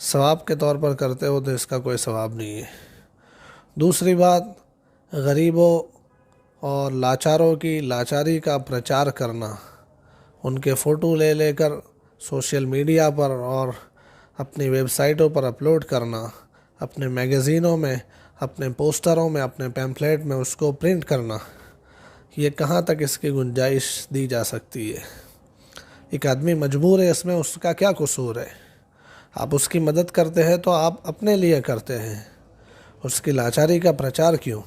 ثواب کے طور پر کرتے ہو تو اس کا کوئی ثواب نہیں ہے۔ دوسری بات، غریبوں اور لاچاروں کی لاچاری کا پرچار کرنا، ان کے فوٹو لے لے کر سوشل میڈیا پر اور اپنی ویب سائٹوں پر اپلوڈ کرنا، اپنے میگزینوں میں، اپنے پوسٹروں میں، اپنے پیمفلیٹ میں اس کو پرنٹ کرنا، یہ کہاں تک اس کی گنجائش دی جا سکتی ہے؟ ایک آدمی مجبور ہے، اس میں اس کا کیا قصور ہے؟ آپ اس کی مدد کرتے ہیں تو آپ اپنے لیے کرتے ہیں، اس کی لاچاری کا پرچار کیوں؟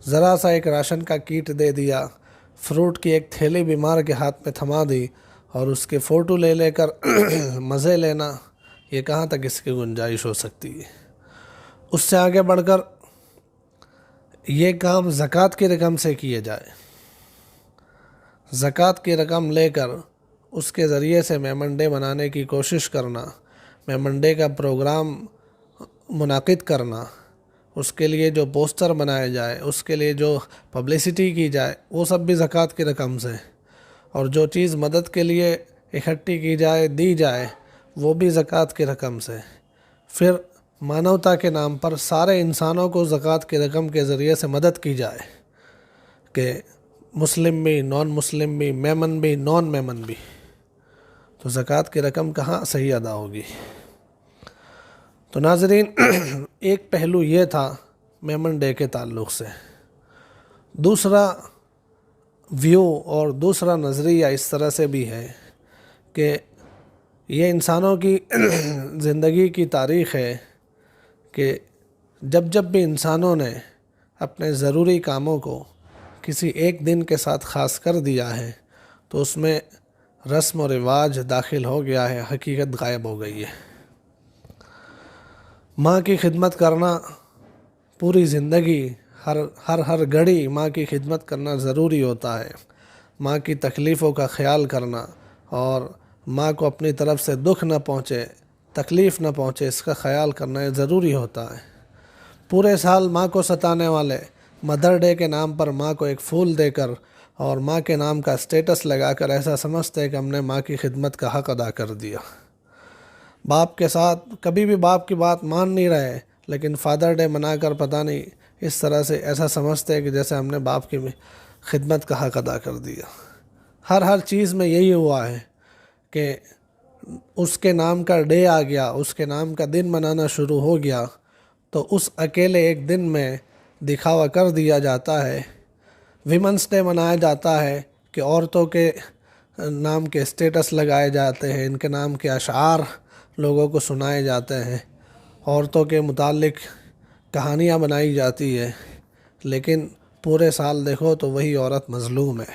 ذرا سا ایک راشن کا کیٹ دے دیا، فروٹ کی ایک تھیلی بیمار کے ہاتھ میں تھما دی اور اس کے فوٹو لے لے کر مزے لینا، یہ کہاں تک اس کی گنجائش ہو سکتی ہے؟ اس سے آگے بڑھ کر یہ کام زکوٰۃ کی رقم سے کیے جائے، زکوٰۃ کی رقم لے کر اس کے ذریعے سے میمن ڈے منانے کی کوشش کرنا، میمن ڈے کا پروگرام منعقد کرنا، اس کے لیے جو پوسٹر بنائے جائے، اس کے لیے جو پبلسٹی کی جائے، وہ سب بھی زکوٰۃ کی رقم سے، اور جو چیز مدد کے لیے اکٹھی کی جائے، دی جائے، وہ بھی زکوٰۃ کی رقم سے۔ پھر مانوتا کے نام پر سارے انسانوں کو زکوٰۃ کی رقم کے ذریعے سے مدد کی جائے کہ مسلم بھی، نان مسلم بھی، میمن بھی، نان میمن بھی، تو زکوٰۃ کی رقم کہاں صحیح ادا ہوگی؟ تو ناظرین، ایک پہلو یہ تھا میمن ڈے کے تعلق سے۔ دوسرا ویو اور دوسرا نظریہ اس طرح سے بھی ہے کہ یہ انسانوں کی زندگی کی تاریخ ہے کہ جب جب بھی انسانوں نے اپنے ضروری کاموں کو کسی ایک دن کے ساتھ خاص کر دیا ہے تو اس میں رسم و رواج داخل ہو گیا ہے، حقیقت غائب ہو گئی ہے۔ ماں کی خدمت کرنا پوری زندگی، ہر گھڑی ماں کی خدمت کرنا ضروری ہوتا ہے، ماں کی تکلیفوں کا خیال کرنا اور ماں کو اپنی طرف سے دکھ نہ پہنچے، تکلیف نہ پہنچے، اس کا خیال کرنا یہ ضروری ہوتا ہے۔ پورے سال ماں کو ستانے والے مدر ڈے کے نام پر ماں کو ایک پھول دے کر اور ماں کے نام کا اسٹیٹس لگا کر ایسا سمجھتے ہیں کہ ہم نے ماں کی خدمت کا حق ادا کر دیا۔ باپ کے ساتھ کبھی بھی باپ کی بات مان نہیں رہے، لیکن فادر ڈے منا کر پتہ نہیں اس طرح سے ایسا سمجھتے ہیں کہ جیسے ہم نے باپ کی خدمت کا حق ادا کر دیا۔ ہر چیز میں یہی ہوا ہے کہ اس کے نام کا ڈے آ گیا، اس کے نام کا دن منانا شروع ہو گیا تو اس اکیلے ایک دن میں دکھاوا کر دیا جاتا ہے۔ ویمنس ڈے منایا جاتا ہے کہ عورتوں کے نام کے اسٹیٹس لگائے جاتے ہیں، ان کے نام کے اشعار لوگوں کو سنائے جاتے ہیں، عورتوں کے متعلق کہانیاں بنائی جاتی ہے، لیکن پورے سال دیکھو تو وہی عورت مظلوم ہے۔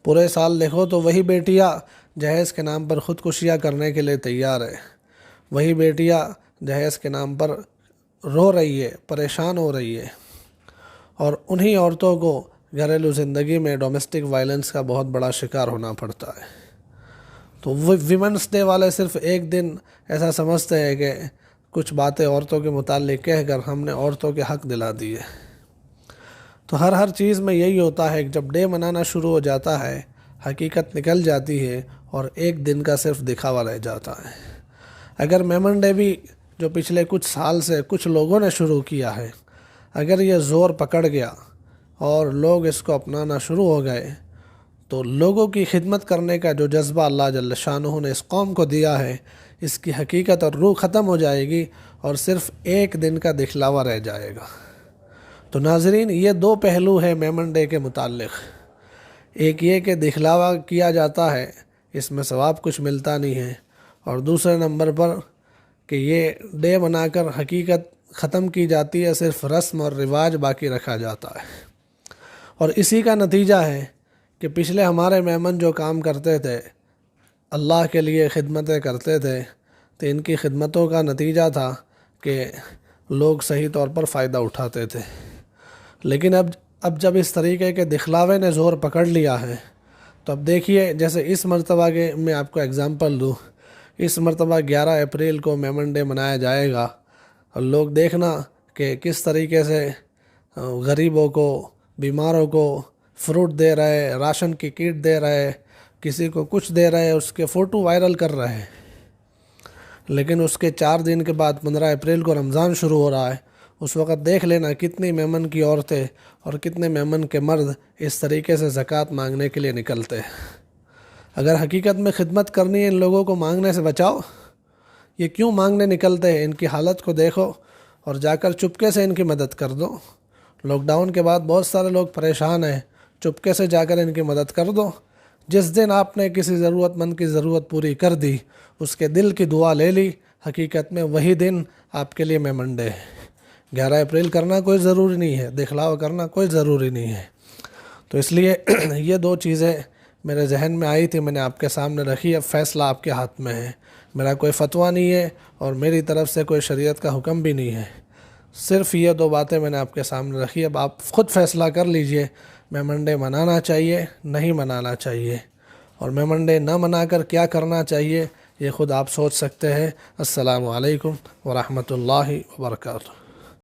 پورے سال دیکھو تو وہی بیٹیاں جہیز کے نام پر خودکشیاں کرنے کے لیے تیار ہے، وہی بیٹیاں جہیز کے نام پر رو رہی ہے، پریشان ہو رہی ہے، اور انہی عورتوں کو گھریلو زندگی میں ڈومیسٹک وائلنس کا بہت بڑا شکار ہونا پڑتا ہے۔ تو وہ ویمنس ڈے والے صرف ایک دن ایسا سمجھتے ہیں کہ کچھ باتیں عورتوں کے متعلق کہہ کر ہم نے عورتوں کے حق دلا دیے۔ تو ہر چیز میں یہی ہوتا ہے کہ جب ڈے منانا شروع ہو جاتا ہے، حقیقت نکل جاتی ہے اور ایک دن کا صرف دکھاوا رہ جاتا ہے۔ اگر میمن ڈے بھی جو پچھلے کچھ سال سے کچھ لوگوں نے شروع کیا ہے، اگر یہ زور پکڑ گیا اور لوگ اس کو اپنانا شروع ہو گئے تو لوگوں کی خدمت کرنے کا جو جذبہ اللہ جل شانہ نے اس قوم کو دیا ہے، اس کی حقیقت اور روح ختم ہو جائے گی اور صرف ایک دن کا دکھلاوا رہ جائے گا۔ تو ناظرین، یہ دو پہلو ہے میمن ڈے کے متعلق۔ ایک یہ کہ دکھلاوا کیا جاتا ہے، اس میں ثواب کچھ ملتا نہیں ہے، اور دوسرے نمبر پر کہ یہ ڈے منا کر حقیقت ختم کی جاتی ہے، صرف رسم اور رواج باقی رکھا جاتا ہے۔ اور اسی کا نتیجہ ہے کہ پچھلے ہمارے میمن جو کام کرتے تھے، اللہ کے لیے خدمتیں کرتے تھے، تو ان کی خدمتوں کا نتیجہ تھا کہ لوگ صحیح طور پر فائدہ اٹھاتے تھے۔ لیکن اب جب اس طریقے کے دکھلاوے نے زور پکڑ لیا ہے تو اب دیکھیے، جیسے اس مرتبہ کے میں آپ کو اگزامپل دوں، اس مرتبہ 11 اپریل کو میمن ڈے منایا جائے گا، اور لوگ دیکھنا کہ کس طریقے سے غریبوں کو، بیماروں کو فروٹ دے رہے، راشن کی کیٹ دے رہے، کسی کو کچھ دے رہے، اس کے فوٹو وائرل کر رہے ہیں۔ لیکن اس کے 4 دن کے بعد 15 اپریل کو رمضان شروع ہو رہا ہے، اس وقت دیکھ لینا کتنی میمن کی عورتیں اور کتنے میمن کے مرد اس طریقے سے زکوٰۃ مانگنے کے لیے نکلتے ہیں۔ اگر حقیقت میں خدمت کرنی ہے ان لوگوں کو مانگنے سے بچاؤ، یہ کیوں مانگنے نکلتے ہیں؟ ان کی حالت کو دیکھو اور جا کر چپکے سے ان کی مدد کر دو۔ لاک ڈاؤن کے بعد بہت سارے لوگ پریشان ہیں، چپکے سے جا کر ان کی مدد کر دو۔ جس دن آپ نے کسی ضرورت مند کی ضرورت پوری کر دی، اس کے دل کی دعا لے لی، حقیقت میں وہی دن آپ کے لیے میمن ڈے ہے۔ 11 اپریل کرنا کوئی ضروری نہیں ہے، دکھلاوا کرنا کوئی ضروری نہیں ہے۔ تو اس لیے یہ 2 چیزیں میرے ذہن میں آئی تھی، میں نے آپ کے سامنے رکھی۔ اب فیصلہ آپ کے ہاتھ میں ہے، میرا کوئی فتویٰ نہیں ہے اور میری طرف سے کوئی شریعت کا حکم بھی نہیں ہے، صرف یہ 2 باتیں میں نے آپ کے سامنے رکھی۔ اب آپ خود فیصلہ کر لیجئے، میمن ڈے منانا چاہیے نہیں منانا چاہیے، اور میمن ڈے نہ منا کر کیا کرنا چاہیے یہ خود آپ سوچ سکتے ہیں۔ السلام علیکم ورحمۃ اللہ وبرکاتہ۔